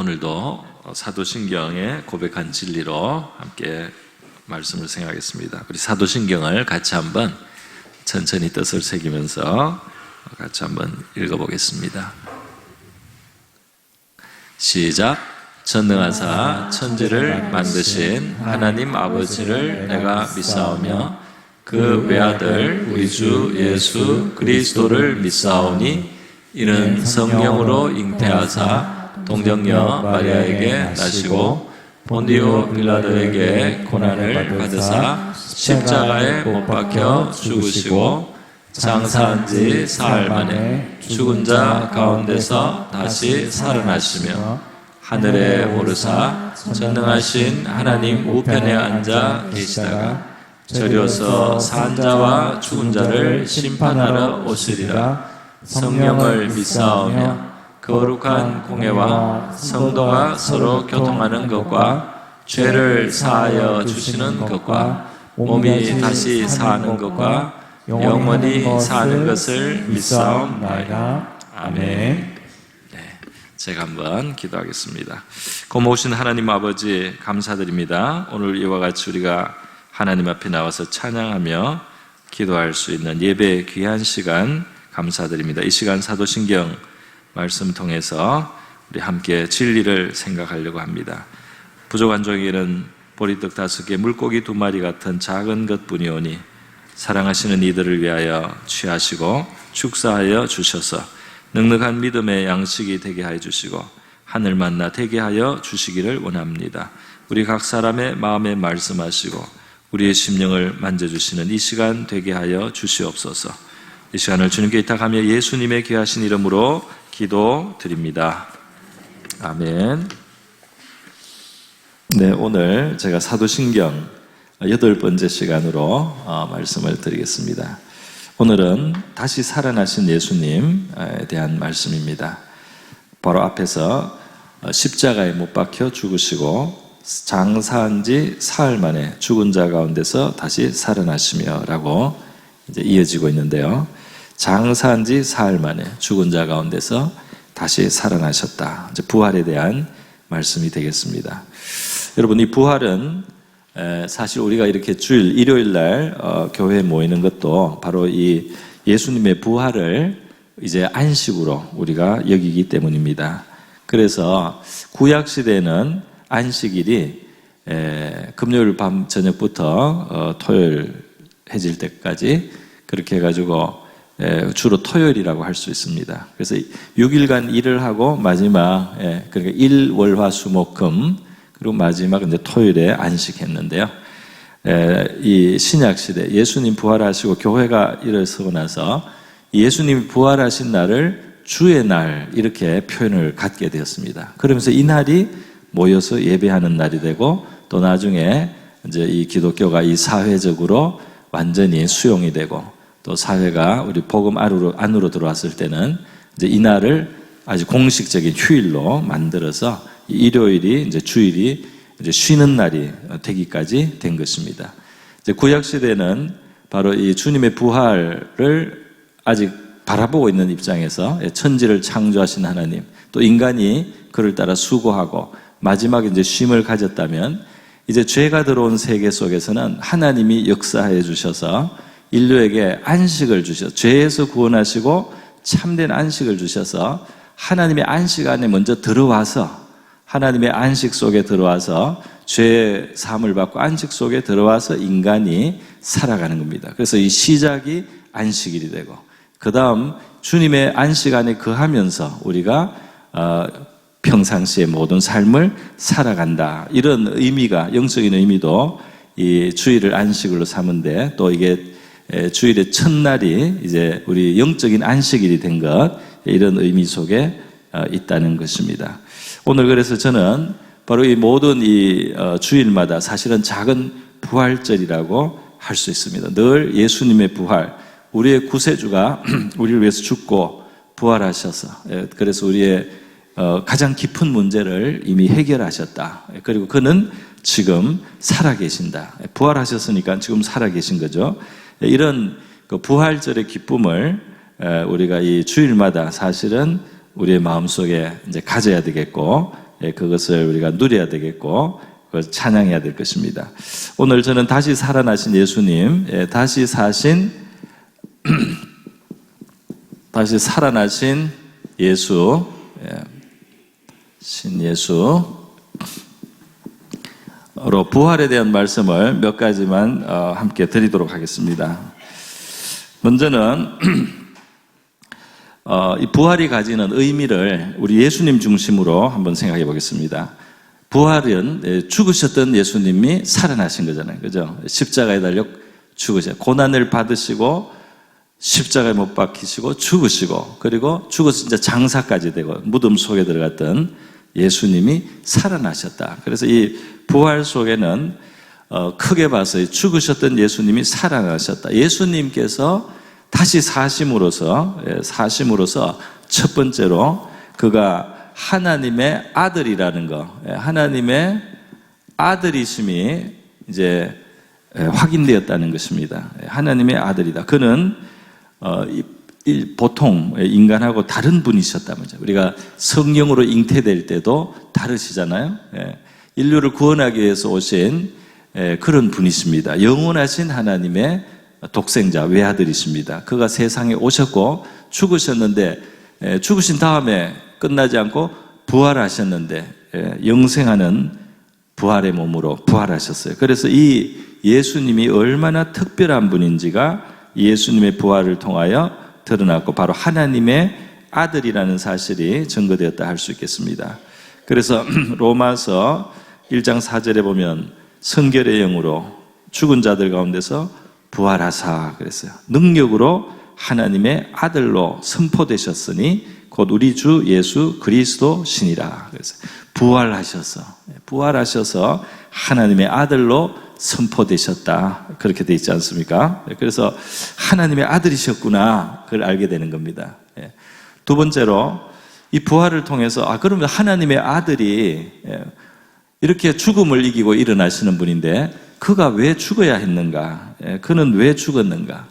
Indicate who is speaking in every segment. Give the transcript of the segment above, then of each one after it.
Speaker 1: 오늘도 사도신경의 고백한 진리로 함께 말씀을 생각하겠습니다. 우리 사도신경을 같이 한번 천천히 뜻을 새기면서 같이 한번 읽어보겠습니다. 시작. 전능하사 천지를 만드신 하나님 아버지를 내가 믿사오며 그 외아들 우리 주 예수 그리스도를 믿사오니 이는 성령으로 잉태하사 동정녀 마리아에게 나시고 본디오 빌라도에게 고난을 받으사 십자가에 못 박혀 죽으시고 장사한 지 사흘 만에 죽은 자 가운데서 다시 살아나시며 하늘에 오르사 전능하신 하나님 우편에 앉아 계시다가 저리어서 산 자와 죽은 자를 심판하러 오시리라. 성령을 믿사오며 거룩한 공회와 성도가 서로 교통하는 것과 죄를 사하여 주시는 것과 몸이 다시 사는 것과 영원히 사는 것을 믿사옵나이다. 아멘. 제가 한번 기도하겠습니다. 고마우신 하나님 아버지 감사드립니다. 오늘 이와 같이 우리가 하나님 앞에 나와서 찬양하며 기도할 수 있는 예배의 귀한 시간 감사드립니다. 이 시간 사도신경 말씀 통해서 우리 함께 진리를 생각하려고 합니다. 부족한 종에게는 보리떡 5개, 물고기 2마리 같은 작은 것뿐이오니 사랑하시는 이들을 위하여 취하시고 축사하여 주셔서 넉넉한 믿음의 양식이 되게 하여 주시고 하늘 만나 되게 하여 주시기를 원합니다. 우리 각 사람의 마음에 말씀하시고 우리의 심령을 만져주시는 이 시간 되게 하여 주시옵소서. 이 시간을 주님께 의탁하며 예수님의 귀하신 이름으로 기도드립니다. 아멘. 네, 오늘 제가 사도신경 8번째 시간으로 말씀을 드리겠습니다. 오늘은 다시 살아나신 예수님에 대한 말씀입니다. 바로 앞에서 십자가에 못 박혀 죽으시고 장사한 지 사흘 만에 죽은 자 가운데서 다시 살아나시며 라고 이제 이어지고 있는데요. 장사한 지 사흘 만에 죽은 자 가운데서 다시 살아나셨다. 이제 부활에 대한 말씀이 되겠습니다. 여러분, 이 부활은 사실 우리가 이렇게 주일, 일요일 날 교회에 모이는 것도 바로 이 예수님의 부활을 이제 안식으로 우리가 여기기 때문입니다. 그래서 구약 시대는 안식일이 금요일 밤 저녁부터 토요일 해질 때까지 그렇게 해가지고 주로 토요일이라고 할 수 있습니다. 그래서 6일간 일을 하고 마지막 그러니까 일, 월, 화, 수, 목, 금 그리고 마지막 이제 토요일에 안식했는데요. 이 신약 시대 예수님 부활하시고 교회가 일어서고 나서 예수님이 부활하신 날을 주의 날 이렇게 표현을 갖게 되었습니다. 그러면서 이 날이 모여서 예배하는 날이 되고 또 나중에 이제 이 기독교가 이 사회적으로 완전히 수용이 되고 또 사회가 우리 복음 안으로 들어왔을 때는 이제 이 날을 아주 공식적인 휴일로 만들어서 일요일이 이제 주일이 이제 쉬는 날이 되기까지 된 것입니다. 이제 구약 시대는 바로 이 주님의 부활을 아직 바라보고 있는 입장에서 천지를 창조하신 하나님, 또 인간이 그를 따라 수고하고 마지막에 이제 쉼을 가졌다면 이제 죄가 들어온 세계 속에서는 하나님이 역사해 주셔서 인류에게 안식을 주셔서 죄에서 구원하시고 참된 안식을 주셔서 하나님의 안식 안에 먼저 들어와서 하나님의 안식 속에 들어와서 죄의 사함을 받고 안식 속에 들어와서 인간이 살아가는 겁니다. 그래서 이 시작이 안식일이 되고 그 다음 주님의 안식 안에 거하면서 우리가 평상시의 모든 삶을 살아간다. 이런 의미가, 영적인 의미도 이 주일을 안식일로 삼은데 또 이게 주일의 첫날이 이제 우리 영적인 안식일이 된 것, 이런 의미 속에 있다는 것입니다. 오늘 그래서 저는 바로 이 모든 이 주일마다 사실은 작은 부활절이라고 할 수 있습니다. 늘 예수님의 부활, 우리의 구세주가 우리를 위해서 죽고 부활하셔서 그래서 우리의 가장 깊은 문제를 이미 해결하셨다. 그리고 그는 지금 살아계신다. 부활하셨으니까 지금 살아계신 거죠. 이런 그 부활절의 기쁨을 우리가 이 주일마다 사실은 우리의 마음속에 이제 가져야 되겠고 그것을 우리가 누려야 되겠고 그걸 찬양해야 될 것입니다. 오늘 저는 다시 살아나신 예수님, 다시 살아나신 예수, 신예수로 부활에 대한 말씀을 몇 가지만 함께 드리도록 하겠습니다. 먼저는 이 부활이 가지는 의미를 우리 예수님 중심으로 한번 생각해 보겠습니다. 부활은 죽으셨던 예수님이 살아나신 거잖아요. 그죠? 십자가에 달려 죽으셔. 고난을 받으시고 십자가에 못 박히시고 죽으시고 그리고 죽어서 진짜 장사까지 되고 무덤 속에 들어갔던 예수님이 살아나셨다. 그래서 이 부활 속에는 크게 봐서 죽으셨던 예수님이 살아나셨다. 예수님께서 다시 사심으로써 첫 번째로 그가 하나님의 아들이라는 거, 하나님의 아들이심이 이제 확인되었다는 것입니다. 하나님의 아들이다. 그는 보통 인간하고 다른 분이셨다면서 우리가 성령으로 잉태될 때도 다르시잖아요. 인류를 구원하기 위해서 오신 그런 분이십니다. 영원하신 하나님의 독생자 외아들이십니다. 그가 세상에 오셨고 죽으셨는데 죽으신 다음에 끝나지 않고 부활하셨는데 영생하는 부활의 몸으로 부활하셨어요. 그래서 이 예수님이 얼마나 특별한 분인지가 예수님의 부활을 통하여 드러났고 바로 하나님의 아들이라는 사실이 증거되었다 할 수 있겠습니다. 그래서 로마서 1장 4절에 보면 성결의 영으로 죽은 자들 가운데서 부활하사 그랬어요. 능력으로 하나님의 아들로 선포되셨으니 곧 우리 주 예수 그리스도 신이라. 그래서 부활하셔서 하나님의 아들로 선포되셨다. 그렇게 돼 있지 않습니까? 그래서 하나님의 아들이셨구나. 그걸 알게 되는 겁니다. 두 번째로 이 부활을 통해서 그러면 하나님의 아들이 이렇게 죽음을 이기고 일어나시는 분인데 그가 왜 죽어야 했는가? 그는 왜 죽었는가?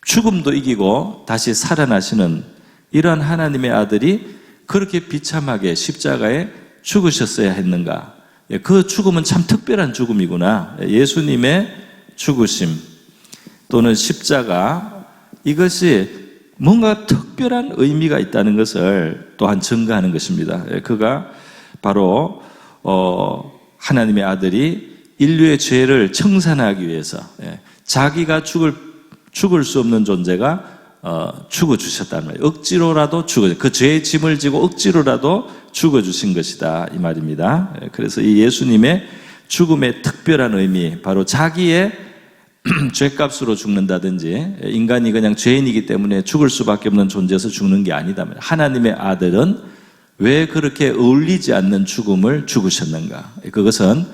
Speaker 1: 죽음도 이기고 다시 살아나시는 이러한 하나님의 아들이 그렇게 비참하게 십자가에 죽으셨어야 했는가? 그 죽음은 참 특별한 죽음이구나. 예수님의 죽으심 또는 십자가 이것이 뭔가 특별한 의미가 있다는 것을 또한 증거하는 것입니다. 그가 바로 하나님의 아들이 인류의 죄를 청산하기 위해서 자기가 죽을 수 없는 존재가 죽어주셨단 말이에요. 억지로라도 그 죄의 짐을 지고 억지로라도 죽어주신 것이다 이 말입니다. 그래서 이 예수님의 죽음의 특별한 의미 바로 자기의 죄값으로 죽는다든지 인간이 그냥 죄인이기 때문에 죽을 수밖에 없는 존재에서 죽는 게 아니다. 하나님의 아들은 왜 그렇게 어울리지 않는 죽음을 죽으셨는가? 그것은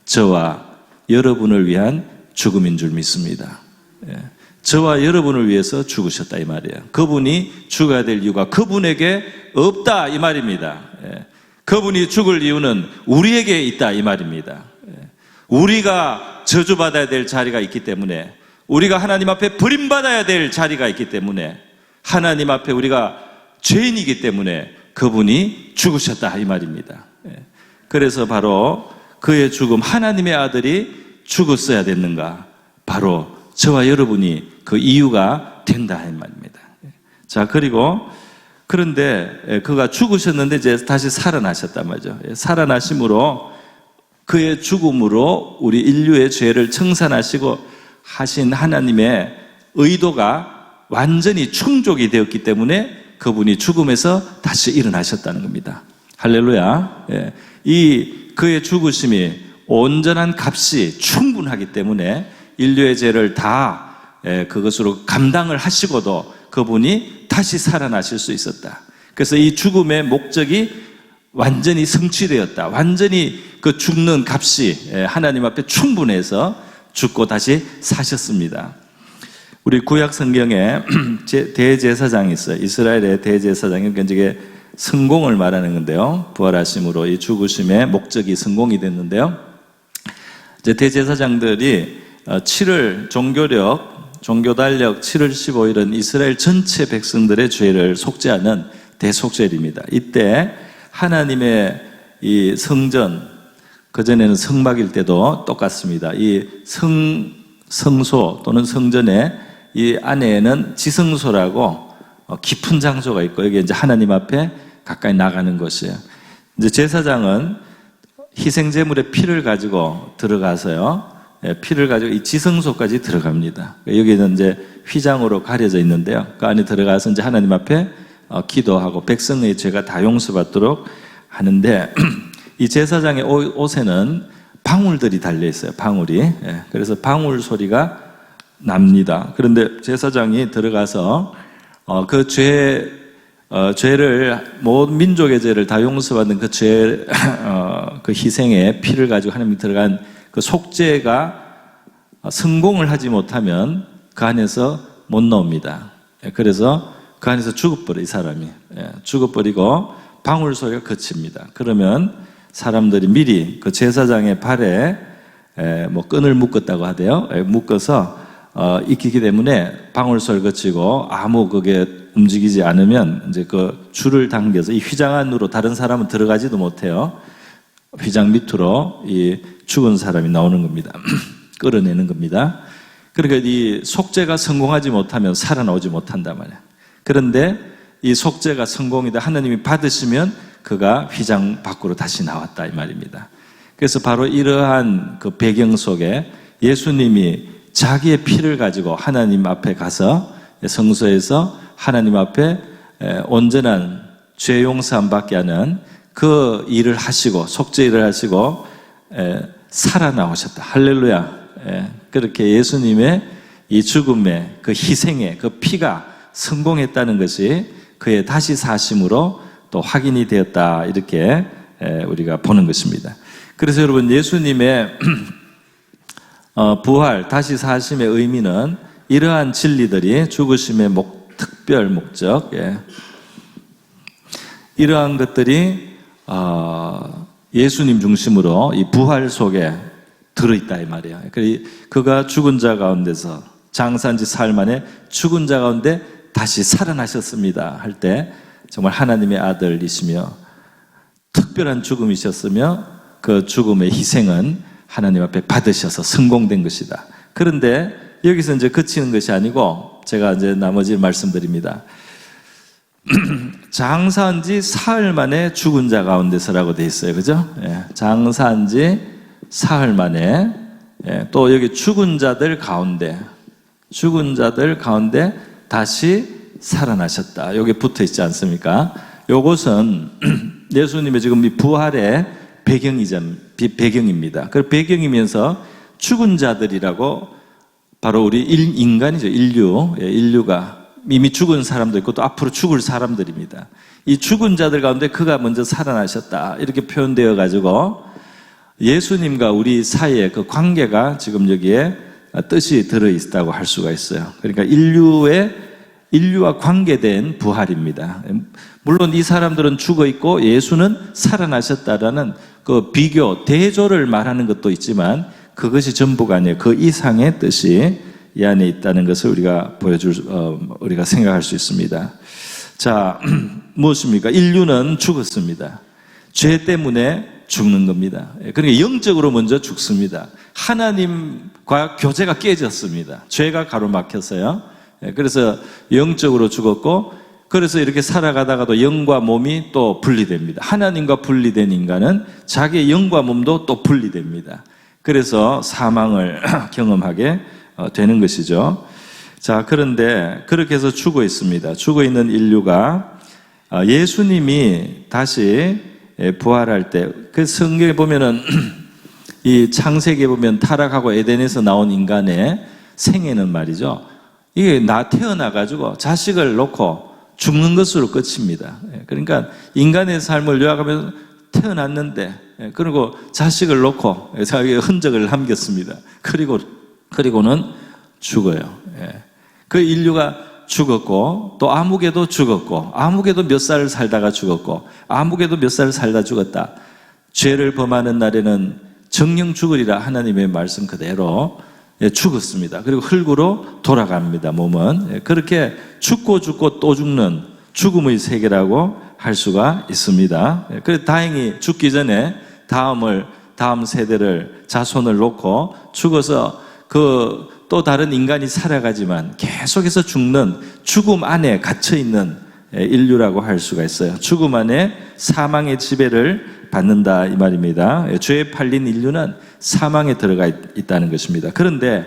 Speaker 1: 저와 여러분을 위한 죽음인 줄 믿습니다. 저와 여러분을 위해서 죽으셨다 이 말이에요. 그분이 죽어야 될 이유가 그분에게 없다 이 말입니다. 그분이 죽을 이유는 우리에게 있다 이 말입니다. 우리가 저주받아야 될 자리가 있기 때문에 우리가 하나님 앞에 버림받아야 될 자리가 있기 때문에 하나님 앞에 우리가 죄인이기 때문에 그분이 죽으셨다 이 말입니다. 그래서 바로 그의 죽음 하나님의 아들이 죽었어야 됐는가? 바로 저와 여러분이 그 이유가 된다 이 말입니다. 자, 그런데 그가 죽으셨는데 이제 다시 살아나셨단 말이죠. 살아나심으로 그의 죽음으로 우리 인류의 죄를 청산하시고 하신 하나님의 의도가 완전히 충족이 되었기 때문에 그분이 죽음에서 다시 일어나셨다는 겁니다. 할렐루야. 그의 죽으심이 온전한 값이 충분하기 때문에 인류의 죄를 다 그것으로 감당을 하시고도 그분이 다시 살아나실 수 있었다. 그래서 이 죽음의 목적이 완전히 성취되었다. 완전히 그 죽는 값이 하나님 앞에 충분해서 죽고 다시 사셨습니다. 우리 구약 성경에 대제사장이 있어요. 이스라엘의 대제사장이 굉장히 성공을 말하는 건데요. 부활하심으로 이 죽으심의 목적이 성공이 됐는데요. 이제 대제사장들이 7월 종교달력 7월 15일은 이스라엘 전체 백성들의 죄를 속죄하는 대속죄일입니다. 이때 하나님의 이 성전, 그전에는 성막일 때도 똑같습니다. 이 성소 또는 성전의 이 안에는 지성소라고 깊은 장소가 있고, 여기 이제 하나님 앞에 가까이 나가는 곳이에요. 이제 제사장은 희생제물의 피를 가지고 들어가서요, 피를 가지고 이 지성소까지 들어갑니다. 여기는 이제 휘장으로 가려져 있는데요, 그 안에 들어가서 이제 하나님 앞에 기도하고 백성의 죄가 다 용서받도록 하는데, 이 제사장의 옷에는 방울들이 달려 있어요. 방울이. 그래서 방울 소리가 납니다. 그런데 제사장이 들어가서 그 죄를, 모든 민족의 죄를 다 용서받는 그 죄, 그 희생의 피를 가지고 하나님이 들어간 그 속죄가 성공을 하지 못하면 그 안에서 못 나옵니다. 그래서 그 안에서 죽어버려, 이 사람이. 죽어버리고 방울 소리가 그칩니다. 그러면 사람들이 미리 그 제사장의 발에 뭐 끈을 묶었다고 하대요. 묶어서 익히기 때문에 방울 소리가 그치고 아무 그게 움직이지 않으면 이제 그 줄을 당겨서 이 휘장 안으로 다른 사람은 들어가지도 못해요. 휘장 밑으로 이 죽은 사람이 나오는 겁니다. 끌어내는 겁니다. 그러니까 이 속죄가 성공하지 못하면 살아나오지 못한단 말이에요. 그런데 이 속죄가 성공이다, 하나님이 받으시면 그가 휘장 밖으로 다시 나왔다, 이 말입니다. 그래서 바로 이러한 그 배경 속에 예수님이 자기의 피를 가지고 하나님 앞에 가서 성소에서 하나님 앞에 온전한 죄 용서함 받게 하는 그 일을 하시고, 속죄 일을 하시고 살아나오셨다. 할렐루야. 그렇게 예수님의 이 죽음의 그 희생의 그 피가 성공했다는 것이 그의 다시 사심으로 또 확인이 되었다, 이렇게 우리가 보는 것입니다. 그래서 여러분, 예수님의 부활, 다시 사심의 의미는 이러한 진리들이 죽으심의 특별 목적, 이러한 것들이 예수님 중심으로 이 부활 속에 들어있다, 이 말이에요. 그가 죽은 자 가운데서 장사한 지 사흘 만에 죽은 자 가운데 다시 살아나셨습니다 할 때 정말 하나님의 아들이시며 특별한 죽음이셨으며 그 죽음의 희생은 하나님 앞에 받으셔서 성공된 것이다. 그런데 여기서 이제 그치는 것이 아니고, 제가 이제 나머지 말씀드립니다. 장사한 지 사흘 만에 죽은 자 가운데서라고 돼 있어요. 그죠? 장사한 지 사흘 만에, 또 여기 죽은 자들 가운데 다시 살아나셨다. 여기 붙어 있지 않습니까? 요것은 예수님의 지금 이 부활의 배경입니다. 그 배경이면서 죽은 자들이라고, 바로 우리 인간이죠. 인류가 이미 죽은 사람도 있고 또 앞으로 죽을 사람들입니다. 이 죽은 자들 가운데 그가 먼저 살아나셨다, 이렇게 표현되어 가지고 예수님과 우리 사이의 그 관계가 지금 여기에 뜻이 들어있다고 할 수가 있어요. 그러니까 인류와 관계된 부활입니다. 물론 이 사람들은 죽어 있고 예수는 살아나셨다라는 그 비교, 대조를 말하는 것도 있지만 그것이 전부가 아니에요. 그 이상의 뜻이 이 안에 있다는 것을 우리가 생각할 수 있습니다. 자, 무엇입니까? 인류는 죽었습니다. 죄 때문에 죽는 겁니다. 그러니까 영적으로 먼저 죽습니다. 하나님과 교제가 깨졌습니다. 죄가 가로막혀서요. 그래서 영적으로 죽었고, 그래서 이렇게 살아가다가도 영과 몸이 또 분리됩니다. 하나님과 분리된 인간은 자기의 영과 몸도 또 분리됩니다. 그래서 사망을 경험하게 되는 것이죠. 자, 그런데 그렇게 해서 죽어 있습니다. 죽어 있는 인류가 예수님이 다시 부활할 때, 그 성경에 보면은 이 창세기에 보면 타락하고 에덴에서 나온 인간의 생애는 말이죠, 이게 태어나가지고 자식을 놓고 죽는 것으로 끝입니다. 그러니까 인간의 삶을 요약하면 태어났는데, 그리고 자식을 놓고 자기의 흔적을 남겼습니다. 그리고는 죽어요. 그 인류가 죽었고, 또 아무개도 죽었고, 아무개도 몇 살 살다가 죽었고, 아무개도 몇 살 살다 죽었다. 죄를 범하는 날에는 정령 죽으리라, 하나님의 말씀 그대로 죽었습니다. 그리고 흙으로 돌아갑니다. 몸은 그렇게 죽고 또 죽는 죽음의 세계라고 할 수가 있습니다. 그래서 다행히 죽기 전에 다음 세대를 자손을 놓고 죽어서 또 다른 인간이 살아가지만 계속해서 죽음 안에 gat혀 있는 인류라고 할 수가 있어요. 죽음 안에 사망의 지배를 받는다 이 말입니다. 죄에 팔린 인류는 사망에 들어가 있다는 것입니다. 그런데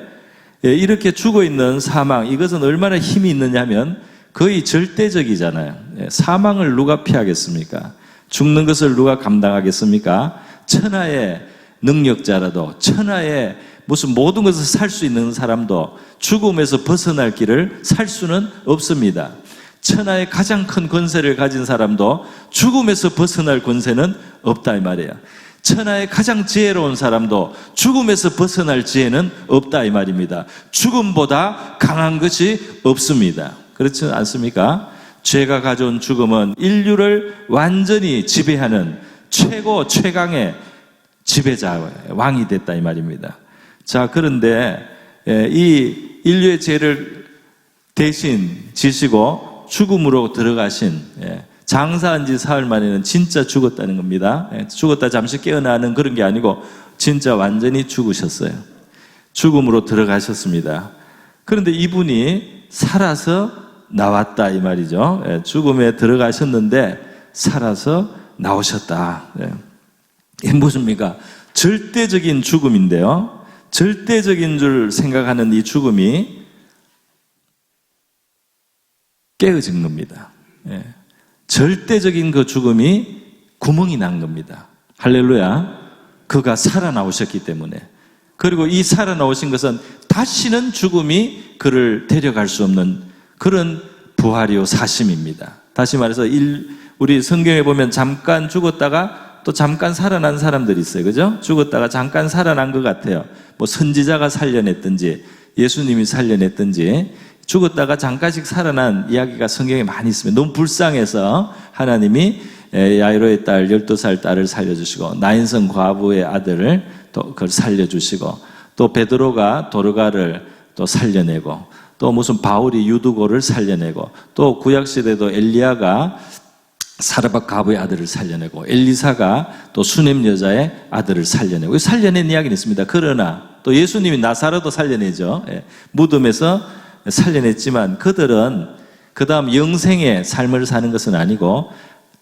Speaker 1: 이렇게 죽어 있는 사망, 이것은 얼마나 힘이 있느냐면 거의 절대적이잖아요. 사망을 누가 피하겠습니까? 죽는 것을 누가 감당하겠습니까? 천하의 능력자라도, 천하의 무슨 모든 것을 살 수 있는 사람도 죽음에서 벗어날 길을 살 수는 없습니다. 천하의 가장 큰 권세를 가진 사람도 죽음에서 벗어날 권세는 없다 이 말이에요. 천하의 가장 지혜로운 사람도 죽음에서 벗어날 지혜는 없다 이 말입니다. 죽음보다 강한 것이 없습니다. 그렇지 않습니까? 죄가 가져온 죽음은 인류를 완전히 지배하는 최강의 지배자, 왕이 됐다 이 말입니다. 자, 그런데 이 인류의 죄를 대신 지시고 죽음으로 들어가신, 장사한 지 사흘 만에는 진짜 죽었다는 겁니다. 죽었다 잠시 깨어나는 그런 게 아니고 진짜 완전히 죽으셨어요. 죽음으로 들어가셨습니다. 그런데 이분이 살아서 나왔다 이 말이죠. 죽음에 들어가셨는데 살아서 나오셨다. 이게 무엇입니까? 절대적인 죽음인데요. 절대적인 줄 생각하는 이 죽음이 깨어진 겁니다. 절대적인 그 죽음이 구멍이 난 겁니다. 할렐루야. 그가 살아나오셨기 때문에. 그리고 이 살아나오신 것은 다시는 죽음이 그를 데려갈 수 없는 그런 부활이요 사심입니다. 다시 말해서 우리 성경에 보면 잠깐 죽었다가 또 잠깐 살아난 사람들이 있어요. 그죠? 죽었다가 잠깐 살아난 것 같아요. 뭐 선지자가 살려냈든지 예수님이 살려냈든지 죽었다가 잠깐씩 살아난 이야기가 성경에 많이 있습니다. 너무 불쌍해서 하나님이 야이로의 딸 12살 딸을 살려주시고 나인성 과부의 아들을 또 그걸 살려주시고 또 베드로가 도르가를 또 살려내고 또 무슨 바울이 유두고를 살려내고 또 구약시대도 엘리야가 사르밧 과부의 아들을 살려내고 엘리사가 또 수넴 여자의 아들을 살려내고 살려낸 이야기는 있습니다. 그러나 또 예수님이 나사로도 살려내죠. 무덤에서 살려냈지만 그들은 그 다음 영생의 삶을 사는 것은 아니고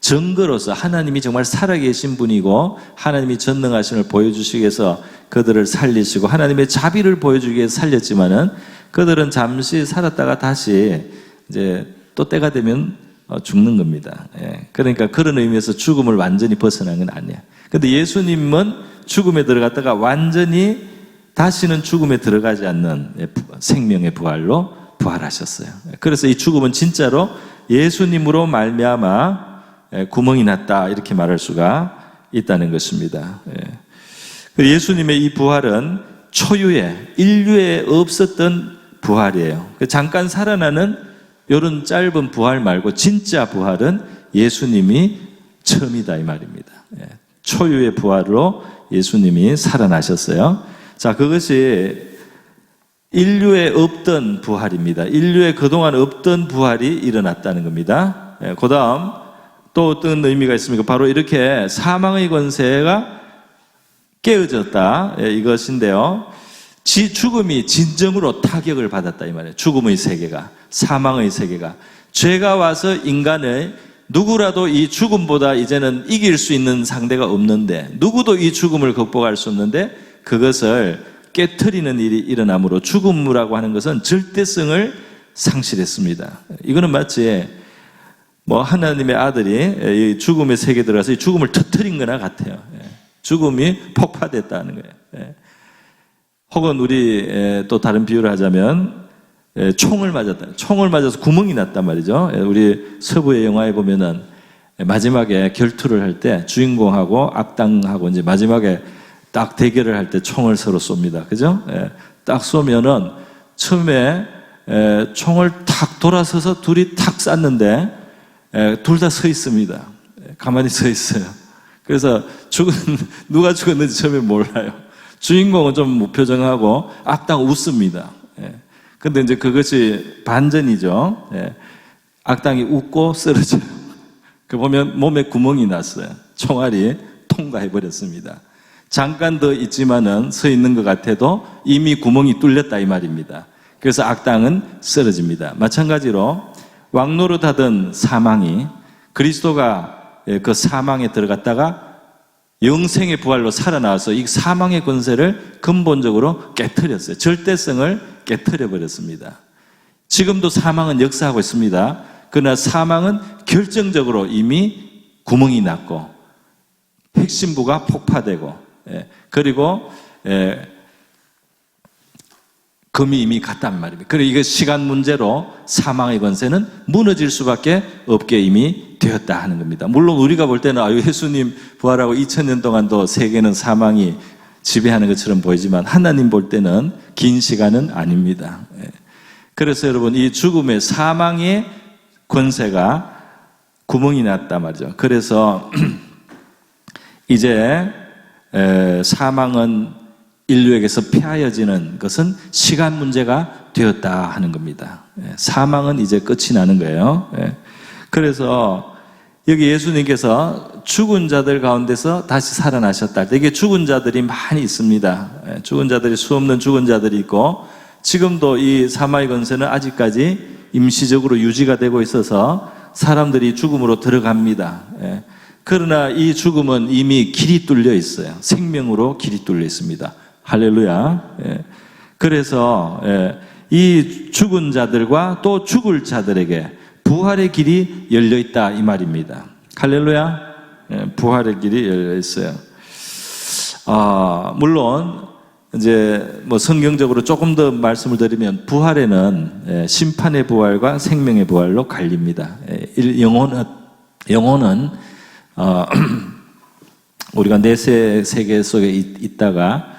Speaker 1: 증거로서 하나님이 정말 살아계신 분이고 하나님이 전능하심을 보여주시기 위해서 그들을 살리시고 하나님의 자비를 보여주기 위해서 살렸지만은 그들은 잠시 살았다가 다시 이제 또 때가 되면 죽는 겁니다. 그러니까 그런 의미에서 죽음을 완전히 벗어난 건 아니에요. 그런데 예수님은 죽음에 들어갔다가 완전히 다시는 죽음에 들어가지 않는 생명의 부활로 부활하셨어요. 그래서 이 죽음은 진짜로 예수님으로 말미암아 구멍이 났다 이렇게 말할 수가 있다는 것입니다. 예수님의 이 부활은 초유의 인류에 없었던 부활이에요. 잠깐 살아나는 이런 짧은 부활 말고 진짜 부활은 예수님이 처음이다 이 말입니다. 초유의 부활로 예수님이 살아나셨어요. 자, 그것이 인류에 없던 부활입니다. 인류에 그동안 없던 부활이 일어났다는 겁니다. 그 다음 또 어떤 의미가 있습니까? 바로 이렇게 사망의 권세가 깨어졌다 이것인데요. 죽음이 진정으로 타격을 받았다 이 말이에요. 죽음의 세계가, 사망의 세계가. 죄가 와서 인간의 누구라도 이 죽음보다 이제는 이길 수 있는 상대가 없는데 누구도 이 죽음을 극복할 수 없는데 그것을 깨트리는 일이 일어남으로 죽음이라고 하는 것은 절대성을 상실했습니다. 이거는 마치 뭐 하나님의 아들이 이 죽음의 세계에 들어가서 이 죽음을 터뜨린 거나 같아요. 죽음이 폭파됐다는 거예요. 혹은 우리 또 다른 비유를 하자면 총을 맞았다. 총을 맞아서 구멍이 났단 말이죠. 우리 서부의 영화에 보면은 마지막에 결투를 할 때 주인공하고 악당하고 이제 마지막에 딱 대결을 할 때 총을 서로 쏩니다. 그죠? 딱 쏘면은 처음에 총을 탁 돌아서서 둘이 탁 쐈는데 둘 다 서 있습니다. 가만히 서 있어요. 그래서 누가 죽었는지 처음에 몰라요. 주인공은 좀 무표정하고 악당 웃습니다. 근데 이제 그것이 반전이죠. 악당이 웃고 쓰러져요. 그 보면 몸에 구멍이 났어요. 총알이 통과해버렸습니다. 잠깐 더 있지만은 서 있는 것 같아도 이미 구멍이 뚫렸다 이 말입니다. 그래서 악당은 쓰러집니다. 마찬가지로 왕노릇하던 사망이 그리스도가 그 사망에 들어갔다가 영생의 부활로 살아나와서 이 사망의 권세를 근본적으로 깨트렸어요. 절대성을 깨트려버렸습니다. 지금도 사망은 역사하고 있습니다. 그러나 사망은 결정적으로 이미 구멍이 났고 핵심부가 폭파되고 그리고 금이 이미 갔단 말입니다. 그리고 이게 시간 문제로 사망의 권세는 무너질 수밖에 없게 이미 되었다 하는 겁니다. 물론 우리가 볼 때는 예수님 부활하고 2000년 동안도 세계는 사망이 지배하는 것처럼 보이지만 하나님 볼 때는 긴 시간은 아닙니다. 그래서 여러분 이 죽음의 사망의 권세가 구멍이 났단 말이죠. 그래서 이제 사망은 인류에게서 폐하여지는 것은 시간 문제가 되었다 하는 겁니다. 사망은 이제 끝이 나는 거예요. 그래서 여기 예수님께서 죽은 자들 가운데서 다시 살아나셨다. 이게 죽은 자들이 많이 있습니다. 죽은 자들이 수없는 죽은 자들이 있고 지금도 이 사망의 권세는 아직까지 임시적으로 유지가 되고 있어서 사람들이 죽음으로 들어갑니다. 그러나 이 죽음은 이미 길이 뚫려 있어요. 생명으로 길이 뚫려 있습니다. 할렐루야. 그래서 이 죽은 자들과 또 죽을 자들에게 부활의 길이 열려 있다 이 말입니다. 할렐루야. 부활의 길이 열려 있어요. 물론 이제 뭐 성경적으로 조금 더 말씀을 드리면 부활에는 심판의 부활과 생명의 부활로 갈립니다. 영혼은 우리가 내세 세계 속에 있다가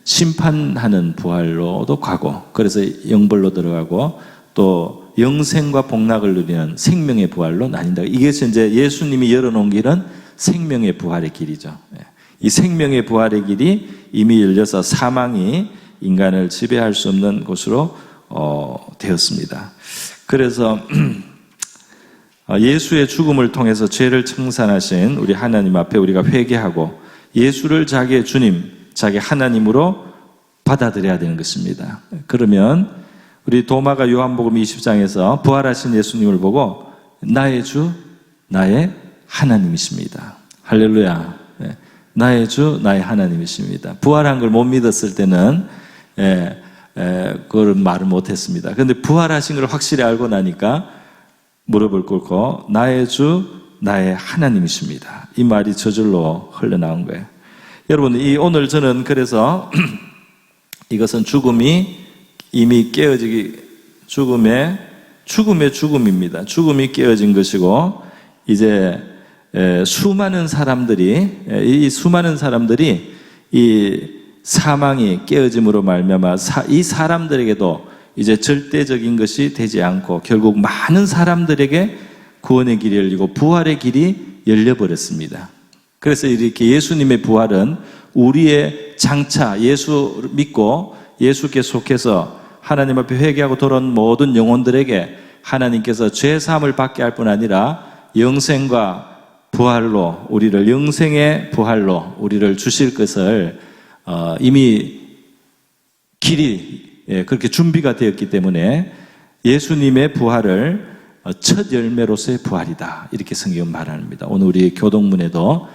Speaker 1: 심판하는 부활로도 가고 그래서 영벌로 들어가고 또 영생과 복락을 누리는 생명의 부활로 나뉜다. 이것이 이제 예수님이 열어놓은 길은 생명의 부활의 길이죠. 이 생명의 부활의 길이 이미 열려서 사망이 인간을 지배할 수 없는 곳으로 되었습니다. 그래서 예수의 죽음을 통해서 죄를 청산하신 우리 하나님 앞에 우리가 회개하고 예수를 자기의 주님, 자기 하나님으로 받아들여야 되는 것입니다. 그러면 우리 도마가 요한복음 20장에서 부활하신 예수님을 보고 나의 주, 나의 하나님이십니다. 할렐루야. 나의 주, 나의 하나님이십니다. 부활한 걸 못 믿었을 때는 그걸 말을 못했습니다. 그런데 부활하신 걸 확실히 알고 나니까 무릎을 꿇고 나의 주, 나의 하나님이십니다. 이 말이 저절로 흘러나온 거예요. 여러분, 오늘 저는 그래서 이것은 죽음이 이미 죽음의 죽음입니다. 죽음이 깨어진 것이고, 이제 수많은 사람들이 이 사망이 깨어짐으로 말미암아 이 사람들에게도 이제 절대적인 것이 되지 않고 결국 많은 사람들에게 구원의 길이 열리고 부활의 길이 열려버렸습니다. 그래서 이렇게 예수님의 부활은 우리의 장차 예수 믿고 예수께 속해서 하나님 앞에 회개하고 돌아온 모든 영혼들에게 하나님께서 죄 사함을 받게 할 뿐 아니라 영생과 부활로 우리를 영생의 부활로 우리를 주실 것을 이미 길이 그렇게 준비가 되었기 때문에 예수님의 부활을 첫 열매로서의 부활이다 이렇게 성경은 말합니다. 오늘 우리 교동문에도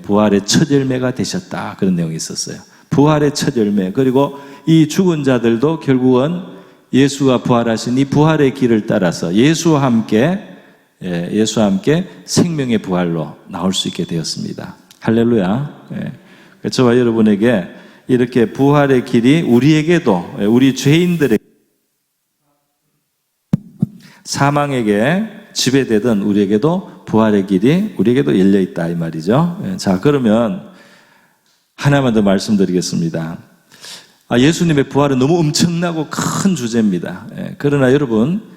Speaker 1: 부활의 첫 열매가 되셨다 그런 내용이 있었어요. 부활의 첫 열매. 그리고 이 죽은 자들도 결국은 예수가 부활하신 이 부활의 길을 따라서 예수와 함께 생명의 부활로 나올 수 있게 되었습니다. 할렐루야. 저와 여러분에게 이렇게 부활의 길이 우리에게도, 우리 죄인들에게, 사망에게 지배되던 우리에게도 부활의 길이 우리에게도 열려있다 이 말이죠. 자, 그러면 하나만 더 말씀드리겠습니다. 예수님의 부활은 너무 엄청나고 큰 주제입니다. 그러나 여러분,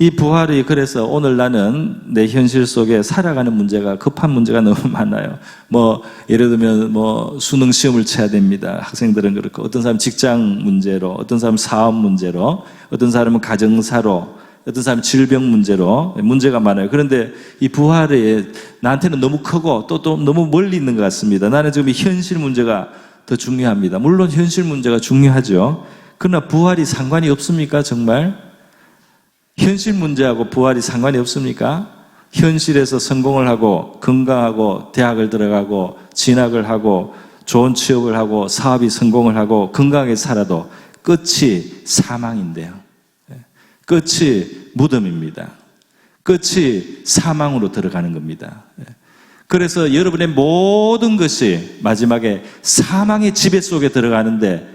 Speaker 1: 이 부활이 그래서 오늘 나는 내 현실 속에 살아가는 문제가 급한 문제가 너무 많아요. 예를 들면 수능 시험을 쳐야 됩니다. 학생들은 그렇고 어떤 사람은 직장 문제로, 어떤 사람은 사업 문제로, 어떤 사람은 가정사로 어떤 사람은 질병 문제로 문제가 많아요. 그런데 이 부활이 나한테는 너무 크고 또 너무 멀리 있는 것 같습니다. 나는 지금 이 현실 문제가 더 중요합니다. 물론 현실 문제가 중요하죠. 그러나 부활이 상관이 없습니까? 정말? 현실 문제하고 부활이 상관이 없습니까? 현실에서 성공을 하고 건강하고 대학을 들어가고 진학을 하고 좋은 취업을 하고 사업이 성공을 하고 건강하게 살아도 끝이 사망인데요. 끝이 무덤입니다. 끝이 사망으로 들어가는 겁니다. 그래서 여러분의 모든 것이 마지막에 사망의 지배 속에 들어가는데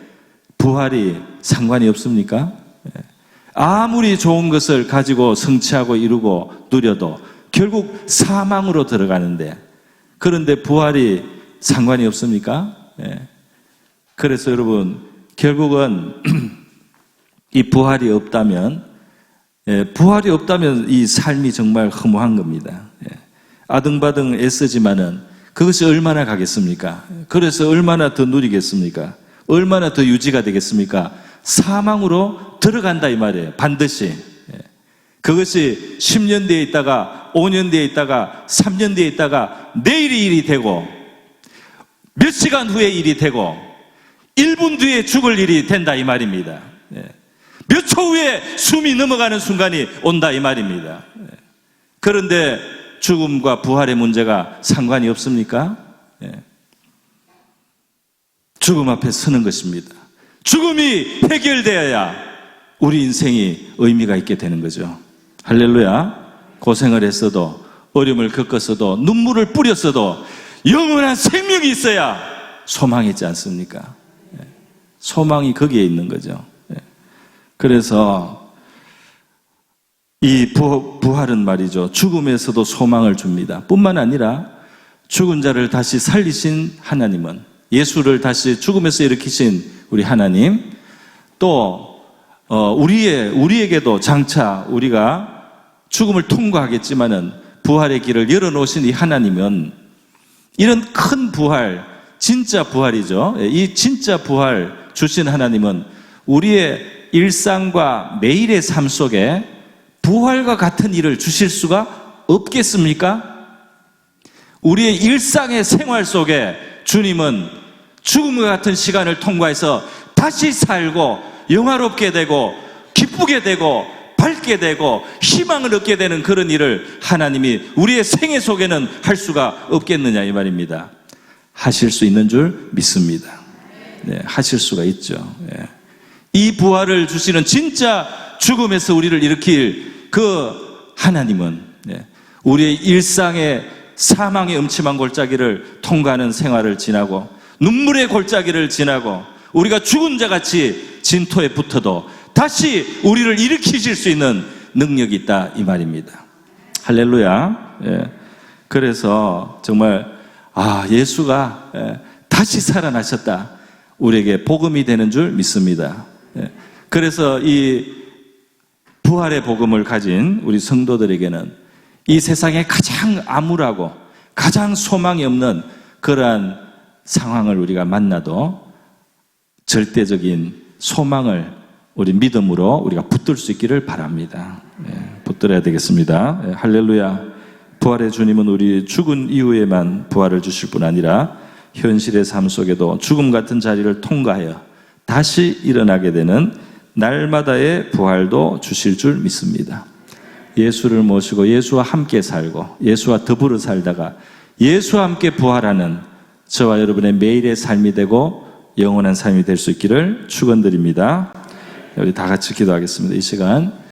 Speaker 1: 부활이 상관이 없습니까? 아무리 좋은 것을 가지고 성취하고 이루고 누려도 결국 사망으로 들어가는데, 그런데 부활이 상관이 없습니까? 그래서 여러분, 결국은 이 부활이 없다면 이 삶이 정말 허무한 겁니다. 아등바등 애쓰지만은 그것이 얼마나 가겠습니까? 그래서 얼마나 더 누리겠습니까? 얼마나 더 유지가 되겠습니까? 사망으로 들어간다 이 말이에요. 반드시. 그것이 10년 뒤에 있다가 5년 뒤에 있다가 3년 뒤에 있다가 내일이 일이 되고 몇 시간 후에 일이 되고 1분 뒤에 죽을 일이 된다 이 말입니다. 몇 초 후에 숨이 넘어가는 순간이 온다 이 말입니다. 그런데 죽음과 부활의 문제가 상관이 없습니까? 죽음 앞에 서는 것입니다. 죽음이 해결되어야 우리 인생이 의미가 있게 되는 거죠. 할렐루야. 고생을 했어도 어려움을 겪었어도 눈물을 뿌렸어도 영원한 생명이 있어야 소망이 있지 않습니까? 소망이 거기에 있는 거죠. 그래서 이 부활은 말이죠, 죽음에서도 소망을 줍니다. 뿐만 아니라 죽은 자를 다시 살리신 하나님은, 예수를 다시 죽음에서 일으키신 우리 하나님, 또 우리에게도 장차 우리가 죽음을 통과하겠지만은 부활의 길을 열어놓으신 이 하나님은 이런 큰 부활, 진짜 부활이죠. 이 진짜 부활 주신 하나님은 우리의 일상과 매일의 삶 속에 부활과 같은 일을 주실 수가 없겠습니까? 우리의 일상의 생활 속에 주님은 죽음과 같은 시간을 통과해서 다시 살고 영화롭게 되고 기쁘게 되고 밝게 되고 희망을 얻게 되는 그런 일을 하나님이 우리의 생애 속에는 할 수가 없겠느냐 이 말입니다. 하실 수 있는 줄 믿습니다. 하실 수가 있죠. 이 부활을 주시는 진짜 죽음에서 우리를 일으킬 그 하나님은 우리의 일상의 사망의 음침한 골짜기를 통과하는 생활을 지나고 눈물의 골짜기를 지나고 우리가 죽은 자같이 진토에 붙어도 다시 우리를 일으키실 수 있는 능력이 있다 이 말입니다. 할렐루야. 그래서 정말 예수가 다시 살아나셨다, 우리에게 복음이 되는 줄 믿습니다. 그래서 이 부활의 복음을 가진 우리 성도들에게는 이 세상에 가장 암울하고 가장 소망이 없는 그러한 상황을 우리가 만나도 절대적인 소망을 우리 믿음으로 우리가 붙들 수 있기를 바랍니다. 붙들어야 되겠습니다. 할렐루야. 부활의 주님은 우리 죽은 이후에만 부활을 주실 뿐 아니라 현실의 삶 속에도 죽음 같은 자리를 통과하여 다시 일어나게 되는 날마다의 부활도 주실 줄 믿습니다. 예수를 모시고 예수와 함께 살고 예수와 더불어 살다가 예수와 함께 부활하는 저와 여러분의 매일의 삶이 되고 영원한 삶이 될 수 있기를 축원드립니다. 우리 다 같이 기도하겠습니다. 이 시간